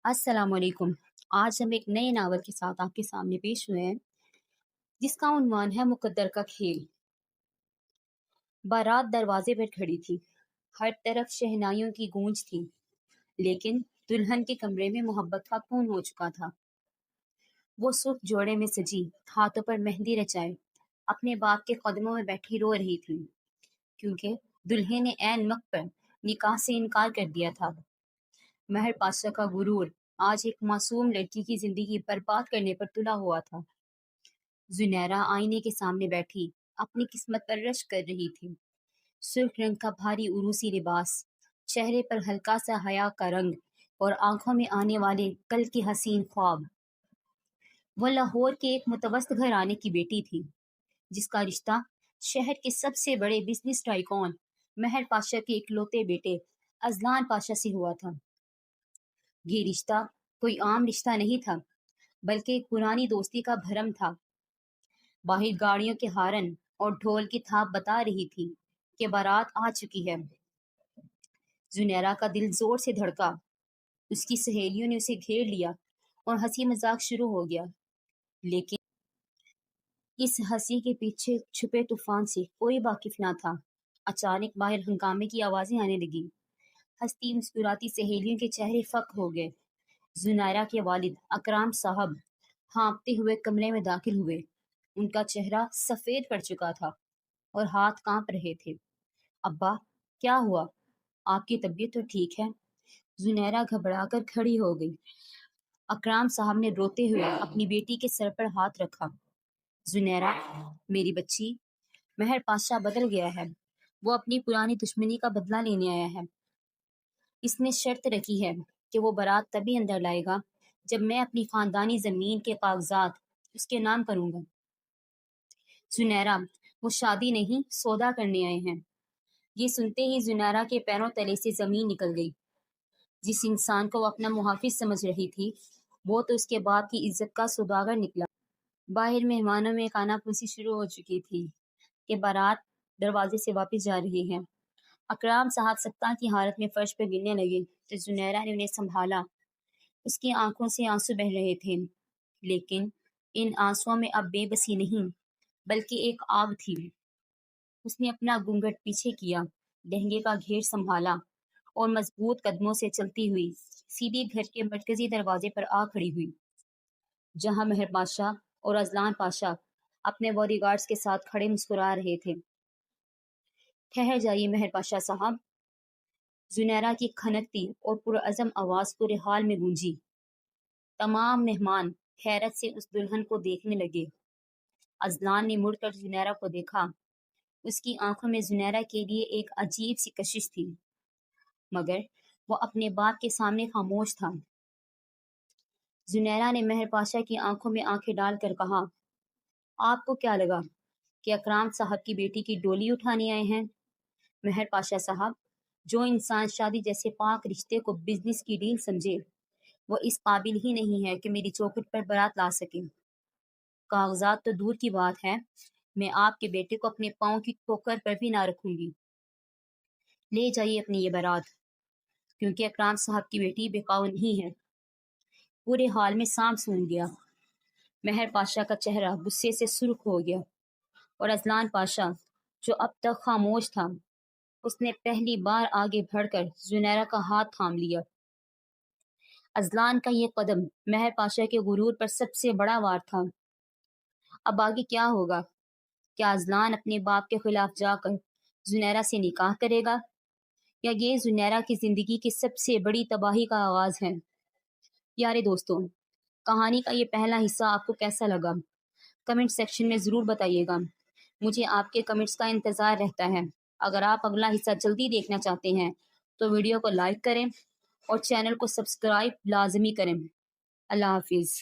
अस्सलाम वालेकुम। आज हम एक नए नावल के साथ आपके सामने पेश हुए हैं जिसका उन्वान है मुकद्दर का खेल। बारात दरवाजे पर खड़ी थी। हर तरफ शहनाइयों की गूंज थी, लेकिन दुल्हन के कमरे में मोहब्बत का खून हो चुका था। वो सुर्ख जोड़े में सजी, हाथों पर मेहंदी रचाए, अपने बाप के कदमों में बैठी रो रही थी, क्योंकि दुल्हे ने ऐन वक्त पर निकाह से इनकार कर दिया था। महर पाशा का गुरूर आज एक मासूम लड़की की जिंदगी बर्बाद करने पर तुला हुआ था। जुनैरा आईने के सामने बैठी अपनी किस्मत पर रश्क कर रही थी। सुर्ख रंग का भारी उरूसी लिबास, चेहरे पर हल्का सा हया का रंग और आंखों में आने वाले कल के हसीन ख्वाब। वह लाहौर के एक मुतवस्त घराने की बेटी थी, जिसका रिश्ता शहर के सबसे बड़े बिजनेस टाइकॉन महर पाशा के इकलौते बेटे अजलान पाशा से हुआ था। ये रिश्ता कोई आम रिश्ता नहीं था, बल्कि एक पुरानी दोस्ती का भरम था। बाहर गाड़ियों के हारन और ढोल की थाप बता रही थी कि बारात आ चुकी है। जुनैरा का दिल जोर से धड़का। उसकी सहेलियों ने उसे घेर लिया और हंसी मजाक शुरू हो गया। लेकिन इस हंसी के पीछे छुपे तूफान से कोई वाकिफ ना था। अचानक बाहर हंगामे की आवाजें आने लगी। हंसती मुस्कुराती सहेलियों के चेहरे फक हो गए। जुनैरा के वालिद अकराम साहब हाँफते हुए कमरे में दाखिल हुए। उनका चेहरा सफेद पड़ चुका था और हाथ कांप रहे थे। अब्बा, क्या हुआ? आपकी तबीयत तो ठीक है? जुनैरा घबराकर खड़ी हो गई। अकराम साहब ने रोते हुए अपनी बेटी के सर पर हाथ रखा। जुनैरा, मेरी बच्ची, महर पाशा बदल गया है। वो अपनी पुरानी दुश्मनी का बदला लेने आया है। इसने शर्त रखी है कि वो बारात तभी अंदर लाएगा जब मैं अपनी खानदानी जमीन के कागजात उसके नाम करूंगा। जुनैरा, वो शादी नहीं सौदा करने आए हैं। ये सुनते ही जुनैरा के पैरों तले से जमीन निकल गई। जिस इंसान को वो अपना मुहाफिज समझ रही थी, वो तो उसके बाप की इज्जत का सौदागर निकला। बाहर मेहमानों में कानाफूसी शुरू हो चुकी थी कि बारात दरवाजे से वापस जा रही है। अकराम साहब सख्ता की हालत में फर्श पर गिरने लगे तो जुनैरा ने उन्हें संभाला। उसकी आंखों से आंसू बह रहे थे, लेकिन इन आंसुओं में अब बेबसी नहीं, बल्कि एक आग थी। उसने अपना घूंघट पीछे किया, लहंगे का घेर संभाला और मजबूत कदमों से चलती हुई सीधी घर के मरकजी दरवाजे पर आ खड़ी हुई, जहां महर पाशा और अजलान पाशा अपने बॉडीगार्ड्स के साथ खड़े मुस्कुरा रहे थे। ठहर जाइए महर पाशा साहब। जुनैरा की खनकती और पुरअज़म आवाज पूरे हाल में गूंजी। तमाम मेहमान हैरत से उस दुल्हन को देखने लगे। अजलान ने मुड़कर जुनैरा को देखा। उसकी आंखों में जुनैरा के लिए एक अजीब सी कशिश थी, मगर वो अपने बाप के सामने खामोश था। जुनैरा ने महर पाशा की आंखों में आंखें डालकर कहा, आपको क्या लगा कि अकराम साहब की बेटी की डोली उठाने आए हैं? महर पाशा साहब, जो इंसान शादी जैसे पाक रिश्ते को बिजनेस की डील समझे, वो इस काबिल ही नहीं है कि मेरी चौखट पर बारात ला सके। कागजात तो दूर की बात है, मैं आपके बेटे को अपने पाँव की ठोकर पर भी ना रखूंगी। ले जाइए अपनी ये बारात, क्योंकि अकराम साहब की बेटी बेकाऊ नहीं है। पूरे हाल में सांप सूंघ गया। महर पाशा का चेहरा गुस्से से सुर्ख हो गया और अजलान पाशा, जो अब तक खामोश था, उसने पहली बार आगे बढ़कर जुनैरा का हाथ थाम लिया। अजलान का ये कदम महर पाशा के गुरूर पर सबसे बड़ा वार था। अब आगे क्या होगा? क्या अजलान अपने बाप के खिलाफ जाकर जुनैरा से निकाह करेगा, या ये जुनैरा की जिंदगी की सबसे बड़ी तबाही का आगाज है? यारे दोस्तों, कहानी का ये पहला हिस्सा आपको कैसा लगा? कमेंट सेक्शन में ज़रूर बताइएगा। मुझे आपके कमेंट्स का इंतज़ार रहता है। अगर आप अगला हिस्सा जल्दी देखना चाहते हैं तो वीडियो को लाइक करें और चैनल को सब्सक्राइब लाजमी करें। अल्लाह हाफिज़।